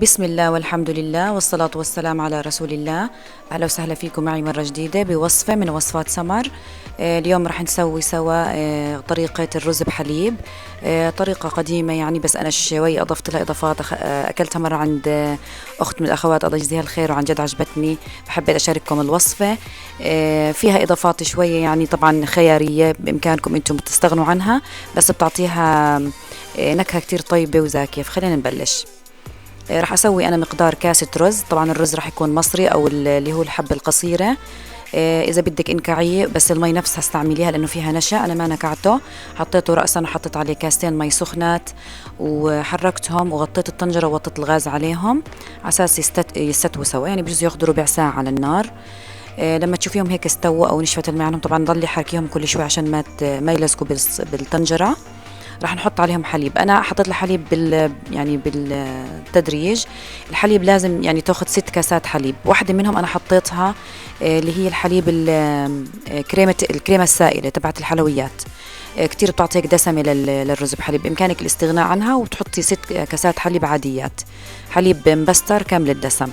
بسم الله والحمد لله والصلاة والسلام على رسول الله. أهلا وسهلا فيكم معي مرة جديدة بوصفة من وصفات سمر. اليوم راح نسوي سوا طريقة الرز بحليب. طريقة قديمة يعني، بس أنا شوي أضفت لها إضافات. أكلتها مرة عند أخت من الأخوات، الله يجزيها الخير، وعن جد عجبتني، فحبيت أشارككم الوصفة. فيها إضافات شوية يعني، طبعا خيارية، بإمكانكم أنتم تستغنوا عنها، بس بتعطيها نكهة كتير طيبة وزاكية. فخلينا نبلش. راح أسوي أنا مقدار كاسة رز. طبعا الرز راح يكون مصري أو اللي هو الحبة القصيرة. إذا بدك انكعيه، بس المي نفسها استعمليها لأنه فيها نشا. أنا ما نكعته، حطيته رأسا وحطيت عليه كاستين مي سخنات وحركتهم، وغطيت الطنجرة ووطيت الغاز عليهم على أساس يستووا سوا، يعني بجوز ياخذوا ربع ساعة على النار. لما تشوفيهم هيك استووا أو نشفت المي عنهم، طبعا ضلي حركيهم كل شوي عشان ما يلزقوا بالطنجرة. راح نحط عليهم حليب. انا حطيت الحليب يعني بالتدريج. الحليب لازم يعني تاخذ 6 كاسات حليب. واحدة منهم انا حطيتها اللي هي الحليب الكريمة السائلة تبعت الحلويات. كتير بتعطيك دسمة للرز بحليب. بإمكانك الاستغناء عنها وتحطي 6 كاسات حليب عاديات، حليب مبستر كامل الدسم.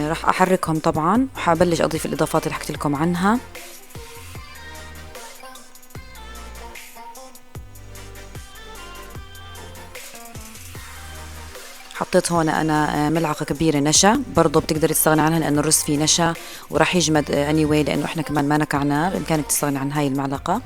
راح أحركهم طبعا، وحابلش أضيف الإضافات اللي حكيت لكم عنها. حطيت هون أنا ملعقة كبيرة نشا، برضو بتقدر تستغني عنها لأنه الرز فيه نشا وراح يجمد anyway، لأنه إحنا كمان ما نكعناه. بإمكانك تستغني عن هاي المعلقة.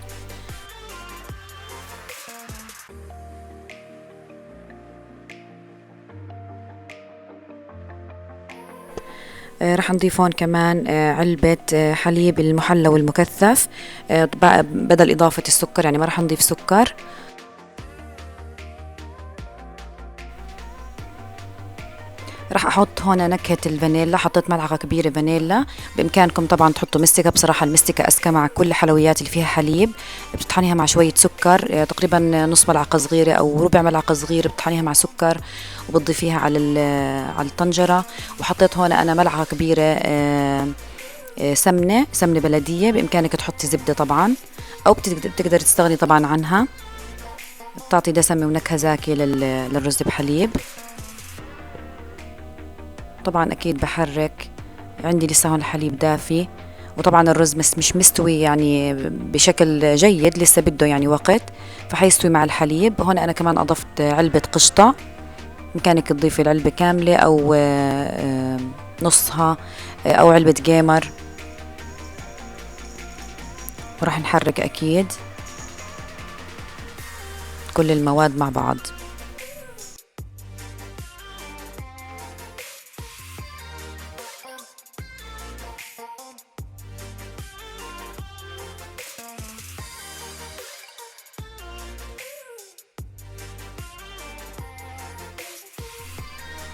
راح نضيف هون كمان علبة حليب المحلى والمكثف، بدل إضافة السكر، يعني ما راح نضيف سكر. راح احط هون نكهة الفانيلا. حطيت ملعقة كبيرة فانيلا. بامكانكم طبعا تحطوا مستكة، بصراحة المستكة اذكى مع كل الحلويات اللي فيها حليب. بتطحنيها مع شوية سكر، تقريبا نص ملعقة صغيرة او ربع ملعقة صغيرة، بتطحنيها مع سكر وبتضيفيها على الطنجرة. وحطيت هون انا ملعقة كبيرة سمنة بلدية. بامكانك تحطي زبدة طبعا، او بتقدر تستغني طبعا عنها. بتعطي دسمة ونكهة زاكية للرز بحليب. طبعا اكيد بحرك. عندي لسه هون الحليب دافي، وطبعا الرز مش مستوي يعني بشكل جيد، لسه بده يعني وقت، فحيستوي مع الحليب. هون انا كمان اضفت علبة قشطة. بامكانك تضيفي العلبة كاملة او نصها، او علبة جيمر. وراح نحرك اكيد كل المواد مع بعض.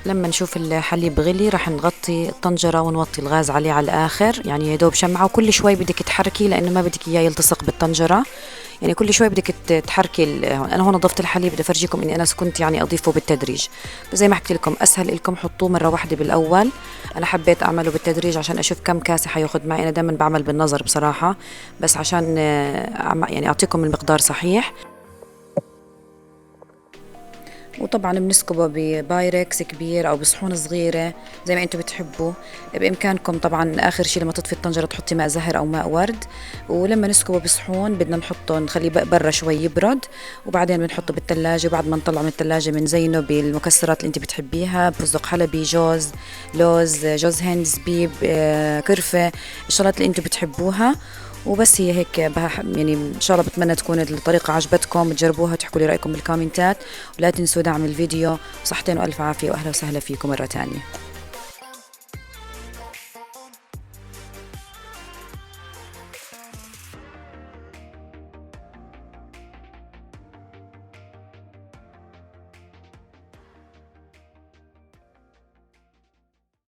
لما نشوف الحليب غلي راح نغطي الطنجرة ونوطي الغاز عليه على الآخر، يعني يدوب شمعة. وكل شوي بدك تحركي لأنه ما بدك إياه يلتصق بالطنجرة، يعني كل شوي بدك تحركي. أنا هون ضفت الحليب، بدي أفرجيكم إني أنا كنت يعني أضيفه بالتدريج. بس زي ما حكيت لكم أسهل لكم حطوه مرة واحدة بالأول. أنا حبيت أعمله بالتدريج عشان أشوف كم كاسة حياخد معي. أنا دائما بعمل بالنظر بصراحة، بس عشان يعني أعطيكم المقدار صحيح. وطبعا بنسكبه ببايركس كبير او بصحون صغيره زي ما انتم بتحبوا. بامكانكم طبعا اخر شيء لما تطفي الطنجره تحطي ماء زهر او ماء ورد. ولما نسكبه بصحون بدنا نحطه، نخليه برا شوي يبرد، وبعدين بنحطه بالثلاجه. وبعد ما نطلعه من الثلاجه بنزينه بالمكسرات اللي انت بتحبيها، فستق حلبي، جوز، لوز، جوز هند، زبيب، كرفه، الشغلات اللي انتم بتحبوها. وبس هي هيك يعني ان شاء الله بتمنى تكون الطريقة عجبتكم، تجربوها، تحكوا لي رأيكم بالكومنتات. ولا تنسوا دعم الفيديو. صحتين وألف عافية، وأهلا وسهلا فيكم مرة تانية.